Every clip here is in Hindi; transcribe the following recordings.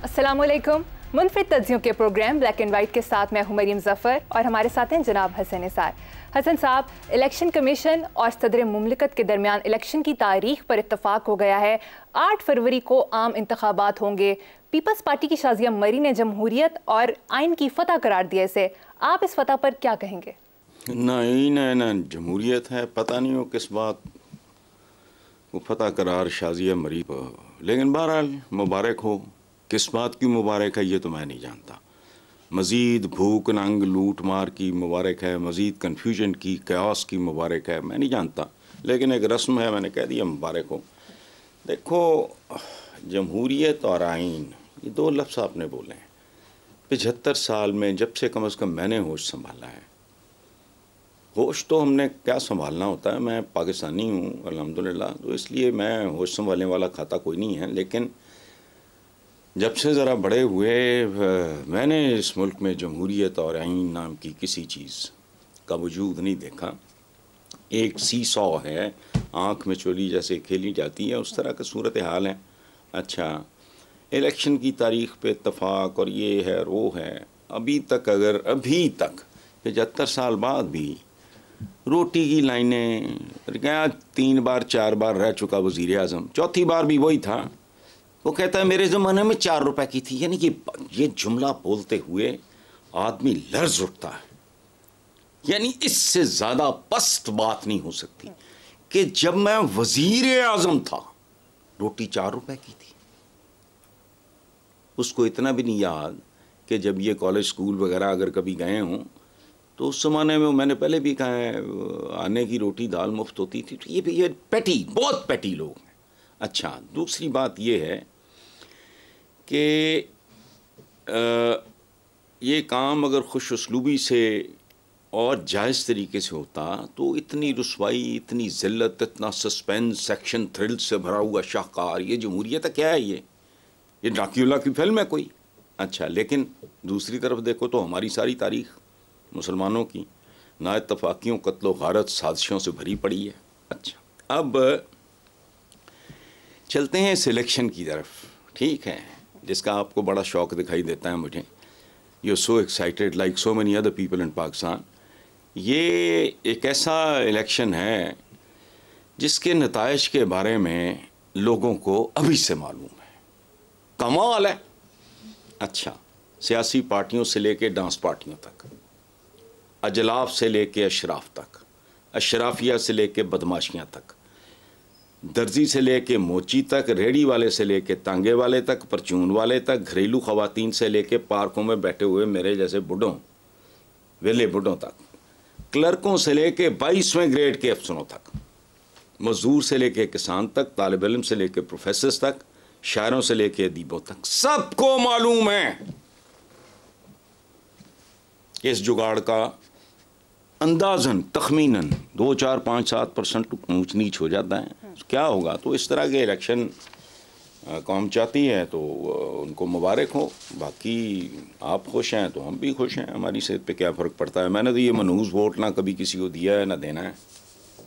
अस्सलामुअलैकुम। मुनफरिद तज्जियों के प्रोग्राम ब्लैक एंड वाइट के साथ मैं हूं मरीम ज़फ़र और हमारे साथ हैं जनाब हसन निसार। हसन साहब, इलेक्शन कमीशन और सदर मुमलिकत के दरमियान इलेक्शन की तारीख पर इत्तफाक हो गया है। 8 फरवरी को आम इंतखाबात होंगे। पीपल्स पार्टी की शाज़िया मरी ने जमहूरियत और आइन की फतह करार दिया इसे। आप इस फतह पर क्या कहेंगे? ना जमहूरियत है, पता नहीं हो किस बात वो फतह करार शाज़िया मरी पर, लेकिन बहरहाल मुबारक हो। किस बात की मुबारक है ये तो मैं नहीं जानता। मज़ीद भूख नंग लूट मार की मुबारक है, मज़ीद कन्फ्यूजन की कैओस की मुबारक है, मैं नहीं जानता, लेकिन एक रस्म है, मैंने कह दिया मुबारक हो। देखो, जमहूरियत और आइन ये दो लफ्ज़ आपने बोले हैं। 75 साल में जब से कम मैंने होश संभाला है, होश तो हमने क्या संभालना होता है, मैं पाकिस्तानी हूँ अल्हम्दुलिल्लाह, तो इसलिए मैं होश संभालने वाला खाता कोई नहीं है। लेकिन जब से ज़रा बड़े हुए मैंने इस मुल्क में जमहूरियत और आइन नाम की किसी चीज़ का वजूद नहीं देखा। एक सीसॉ है, आँख में चोली जैसे खेली जाती है, उस तरह का सूरत हाल है। अच्छा, इलेक्शन की तारीख़ पे इत्तफाक और ये है और वो है, अभी तक 75 साल बाद भी रोटी की लाइनें, क्या 3 बार 4 बार रह चुका वज़ीर आज़म, चौथी बार भी वही था। वो कहता है मेरे ज़माने में 4 रुपए की थी। यानी कि ये जुमला बोलते हुए आदमी लर्ज़ उठता है। यानी इससे ज़्यादा पस्त बात नहीं हो सकती कि जब मैं वज़ीर आज़म था रोटी 4 रुपए की थी। उसको इतना भी नहीं याद कि जब ये कॉलेज स्कूल वगैरह अगर कभी गए हों तो उस ज़माने में, मैंने पहले भी कहा है, आने की रोटी दाल मुफ्त होती थी। तो ये पैटी, बहुत पैटी लोग हैं। अच्छा, दूसरी बात ये है कि ये काम अगर खुश उसलूबी से और जायज़ तरीके से होता तो इतनी रुसवाई, इतनी ज़िल्लत, इतना सस्पेंस, सेक्शन थ्रिल से भरा हुआ शाहकार, ये जमहूरियत क्या है? ये ड्राक्यूला की फिल्म है कोई? अच्छा, लेकिन दूसरी तरफ देखो तो हमारी सारी तारीख़ मुसलमानों की नाइत्तफाकियों, कत्लो गारत, साजिशों से भरी पड़ी है। अच्छा, अब चलते हैं सिलेक्शन की तरफ, ठीक है, जिसका आपको बड़ा शौक़ दिखाई देता है मुझे। You are so excited like so many other people in Pakistan. ये एक ऐसा इलेक्शन है जिसके नताइज के बारे में लोगों को अभी से मालूम है। कमाल है। अच्छा, सियासी पार्टियों से लेके डांस पार्टियों तक, अजलाफ से लेके अशराफ तक, अशराफिया से लेके बदमाशियाँ तक, दर्जी से लेके मोची तक, रेडी वाले से लेके तांगे वाले तक, परचून वाले तक, घरेलू ख़वातीन से लेके पार्कों में बैठे हुए मेरे जैसे बुढ़ों, वेले बुढ़ों तक, क्लर्कों से लेके 22वें ग्रेड के अफसरों तक, मज़दूर से लेके किसान तक, तालिब इल्म से लेके प्रोफेसर्स तक, शायरों से लेके अदीबों तक, सबको मालूम है इस जुगाड़ का अंदाज़न तखमीनन 2, 4, 5, 7% ऊंच नीच हो जाता है। क्या होगा? तो इस तरह के इलेक्शन कौम चाहती है तो उनको मुबारक हो। बाकी आप खुश हैं तो हम भी खुश हैं, हमारी सेहत पे क्या फ़र्क पड़ता है। मैंने तो ये मनहूस वोट ना कभी किसी को दिया है ना देना है।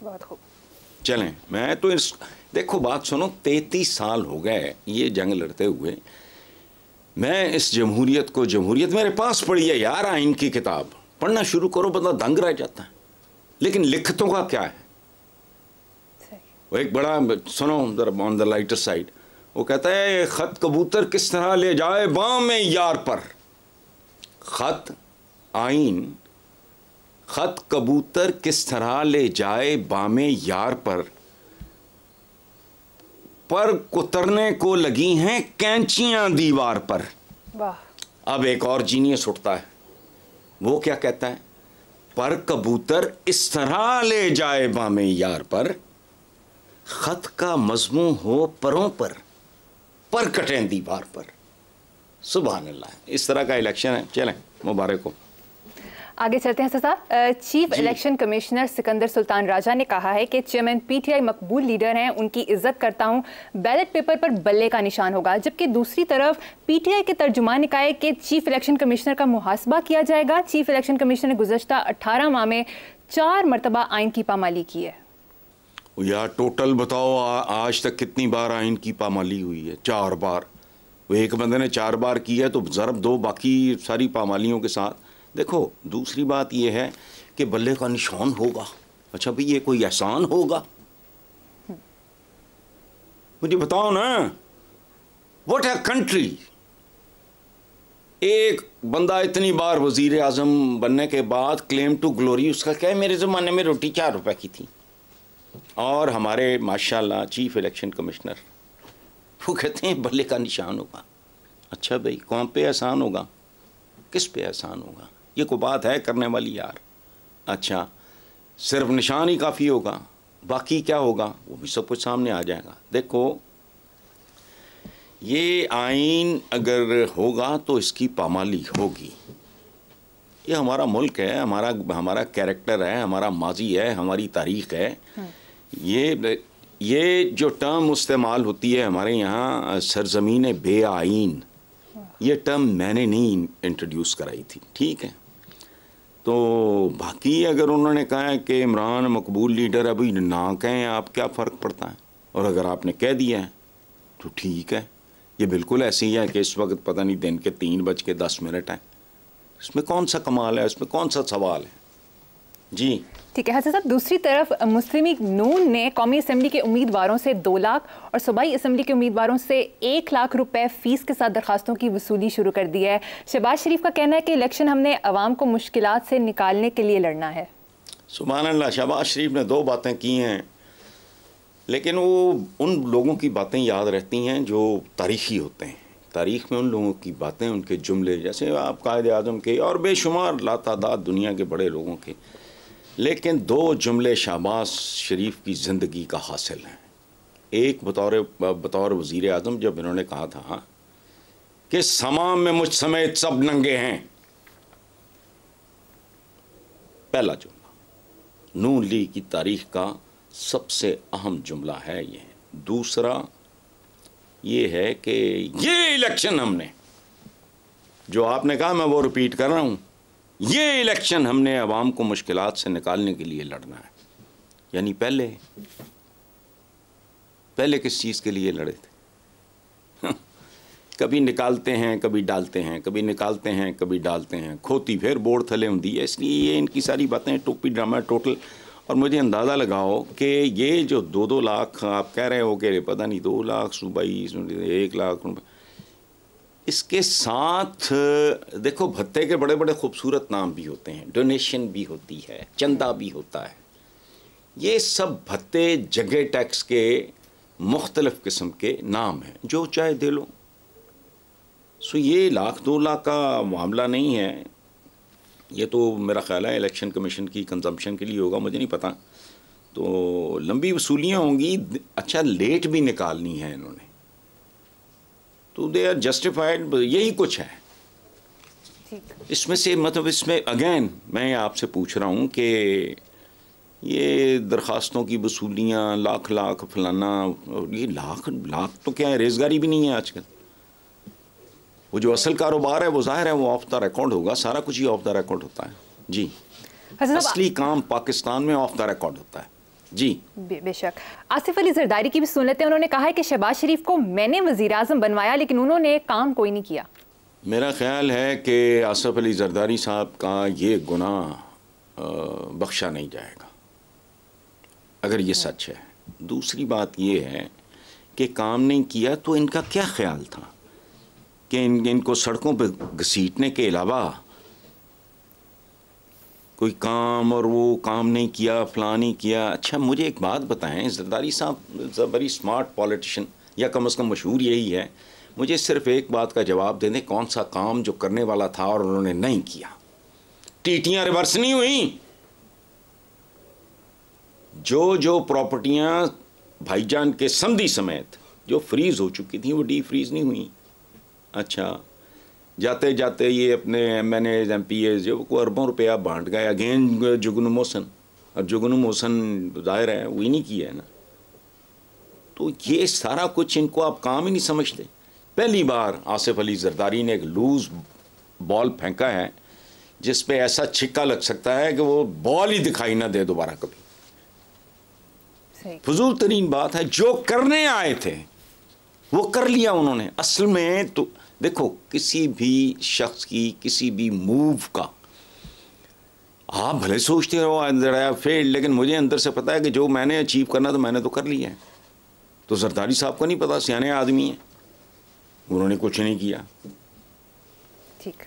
बहुत खूब। चलें, मैं तो देखो बात सुनो, 33 साल हो गए ये जंग लड़ते हुए। मैं इस जमहूरियत मेरे पास पड़ी है यार, आइन की किताब पढ़ना शुरू करो, बंदा दंग रह जाता है। लेकिन लिखतों का क्या है? वो एक बड़ा, सुनो ऑन द लाइटर साइड, वो कहता है ख़त कबूतर किस तरह ले जाए बाम यार पर। ख़त आइन, ख़त कबूतर किस तरह ले जाए बामे यार पर कुतरने को लगी हैं कैंचियां दीवार पर। वाह। अब एक और जीनियस उठता है, वो क्या कहता है? पर कबूतर इस तरह ले जाए बामे यार पर, खत का मजमू हो परों पर कटें दीवार पर। सुभान अल्लाह। इस तरह का इलेक्शन है। चलें, मुबारक हो। आगे चलते हैं साहब। Chief election commissioner Sikandar Sultan Raja ने कहा है कि चेयरमैन पीटीआई मकबूल लीडर हैं, उनकी इज्जत करता हूं, बैलेट पेपर पर बल्ले का निशान होगा। जबकि दूसरी तरफ पीटीआई के तर्जुमान ने कहा है कि चीफ इलेक्शन कमिश्नर का मुहासबा किया जाएगा। चीफ इलेक्शन कमिश्नर ने गुज़श्ता 18 माह में 4 मरतबा आइन की पामाली की है। यार टोटल बताओ, आज तक कितनी बार आइन की पामाली हुई है? 4 बार। वो एक बंदे ने 4 बार किया तो ज़रब दो बाकी सारी पामालियों के साथ। देखो दूसरी बात ये है कि बल्ले का निशान होगा। अच्छा भाई ये कोई एहसान होगा? मुझे बताओ ना, व्हाट है कंट्री। एक बंदा इतनी बार वजीर आजम बनने के बाद क्लेम टू ग्लोरी उसका क्या है, मेरे ज़माने में रोटी 4 रुपए की थी। और हमारे माशाल्लाह चीफ इलेक्शन कमिश्नर वो कहते हैं बल्ले का निशान होगा। अच्छा भाई कौन पे एहसान होगा, किस पे एहसान होगा? ये कोई बात है करने वाली यार। अच्छा सिर्फ निशान ही काफ़ी होगा, बाकी क्या होगा वो भी सब कुछ सामने आ जाएगा। देखो ये आइन अगर होगा तो इसकी पामाली होगी। ये हमारा मुल्क है, हमारा कैरेक्टर है, हमारा माजी है, हमारी तारीख़ है। ये जो टर्म इस्तेमाल होती है हमारे यहाँ सरज़मीन बे आइन, ये टर्म मैंने नहीं इंट्रोड्यूस कराई थी, ठीक है। तो बाकी अगर उन्होंने कहा है कि इमरान मकबूल लीडर, अभी ना कहें आप, क्या फ़र्क पड़ता है? और अगर आपने कह दिया है तो ठीक है। ये बिल्कुल ऐसे ही है कि इस वक्त पता नहीं दिन के 3:10 हैं। इसमें कौन सा कमाल है, इसमें कौन सा सवाल है? जी ठीक है हसन साहब। दूसरी तरफ मुस्लिम लीग नून ने कौमी असम्बली के उम्मीदवारों से 2 लाख और सूबाई असम्बली के उम्मीदवारों से 1 लाख रुपए फ़ीस के साथ दरखास्तों की वसूली शुरू कर दी है। शहबाज शरीफ का कहना है कि इलेक्शन हमने अवाम को मुश्किलात से निकालने के लिए लड़ना है। सुभान अल्लाह, शहबाज शरीफ ने 2 बातें की हैं, लेकिन वो उन लोगों की बातें याद रहती हैं जो तारीख़ी होते हैं। तारीख़ में उन लोगों की बातें, उनके जुमले, जैसे आप कायद आज़म के और बेशुमार लातादाद दुनिया के बड़े लोगों के, लेकिन 2 जुमले शहबाज शरीफ की ज़िंदगी का हासिल हैं। एक बतौर वज़ीर आज़म जब इन्होंने कहा था कि समा में मुझ समेत सब नंगे हैं, पहला जुमला नून लीग की तारीख़ का सबसे अहम जुमला है ये। दूसरा ये है कि ये इलेक्शन हमने, जो आपने कहा मैं वो रिपीट कर रहा हूँ, ये इलेक्शन हमने अवाम को मुश्किलात से निकालने के लिए लड़ना है। यानी पहले किस चीज़ के लिए लड़े थे? कभी निकालते हैं, कभी डालते हैं, कभी निकालते हैं, कभी डालते हैं, खोती फिर बोर्ड थले होती है। इसलिए ये इनकी सारी बातें टोपी ड्रामा टोटल। और मुझे अंदाज़ा लगाओ कि ये जो 2-2 लाख आप कह रहे हो कि पता नहीं 2 लाख सूबाई 1 लाख, इसके साथ देखो भत्ते के बड़े बड़े खूबसूरत नाम भी होते हैं, डोनेशन भी होती है, चंदा भी होता है। ये सब भत्ते जगह टैक्स के मुख्तलिफ़ किस्म के नाम हैं, जो चाहे दे लो। सो ये 1-2 लाख का मामला नहीं है। ये तो मेरा ख़्याल है इलेक्शन कमीशन की कंजम्पशन के लिए होगा, मुझे नहीं पता। तो लंबी वसूलियाँ होंगी। अच्छा लेट भी निकालनी है इन्होंने, तो दे आर जस्टिफाइड। यही कुछ है इसमें से। मतलब इसमें अगेन मैं आपसे पूछ रहा हूँ कि ये दरख्वास्तों की वसूलियाँ लाख फलाना, ये लाख तो क्या है, रेज़गारी भी नहीं है आजकल। वो जो असल कारोबार है वो ज़ाहिर है वो ऑफ द रिकॉर्ड होगा, सारा कुछ ही ऑफ द रिकॉर्ड होता है। जी असली काम पाकिस्तान में ऑफ द रिकॉर्ड होता है। जी बेशक। आसिफ अली जरदारी की भी सुन लेते हैं। उन्होंने कहा है कि शहबाज शरीफ को मैंने वज़ीर आज़म बनवाया लेकिन उन्होंने काम कोई नहीं किया। मेरा ख्याल है कि आसिफ अली जरदारी साहब का ये गुनाह बख्शा नहीं जाएगा अगर ये सच है। दूसरी बात ये है कि काम नहीं किया तो इनका क्या ख्याल था कि इनको सड़कों पर घसीटने के अलावा कोई काम, और वो काम नहीं किया, फलां नहीं किया। अच्छा मुझे एक बात बताएं, जरदारी साहब is a very smart politician, या कम से कम मशहूर यही है। मुझे सिर्फ एक बात का जवाब दे दें, कौन सा काम जो करने वाला था और उन्होंने नहीं किया? टीटियाँ रिवर्स नहीं हुई? जो प्रॉपर्टियाँ भाईजान के समधी समेत जो फ्रीज़ हो चुकी थी वो डी फ्रीज़ नहीं हुई। अच्छा जाते जाते ये अपने MNAs MPAs जो को अरबों रुपया बांट गए अगेन जुगनू मोहसन, और जुगनू मोहसन जाहिर है वही नहीं किया है ना। तो ये सारा कुछ इनको आप काम ही नहीं समझते। पहली बार आसिफ अली जरदारी ने एक लूज़ बॉल फेंका है जिस पे ऐसा छिक्का लग सकता है कि वो बॉल ही दिखाई ना दे दोबारा कभी। फजूल तरीन बात है। जो करने आए थे वो कर लिया उन्होंने। असल में तो देखो, किसी भी शख्स की किसी भी मूव का आप भले सोचते रहो फेल, लेकिन मुझे अंदर से पता है कि जो मैंने अचीव करना तो मैंने तो कर लिया है। तो जरदारी साहब को नहीं पता, सियाने आदमी है, उन्होंने कुछ नहीं किया। ठीक।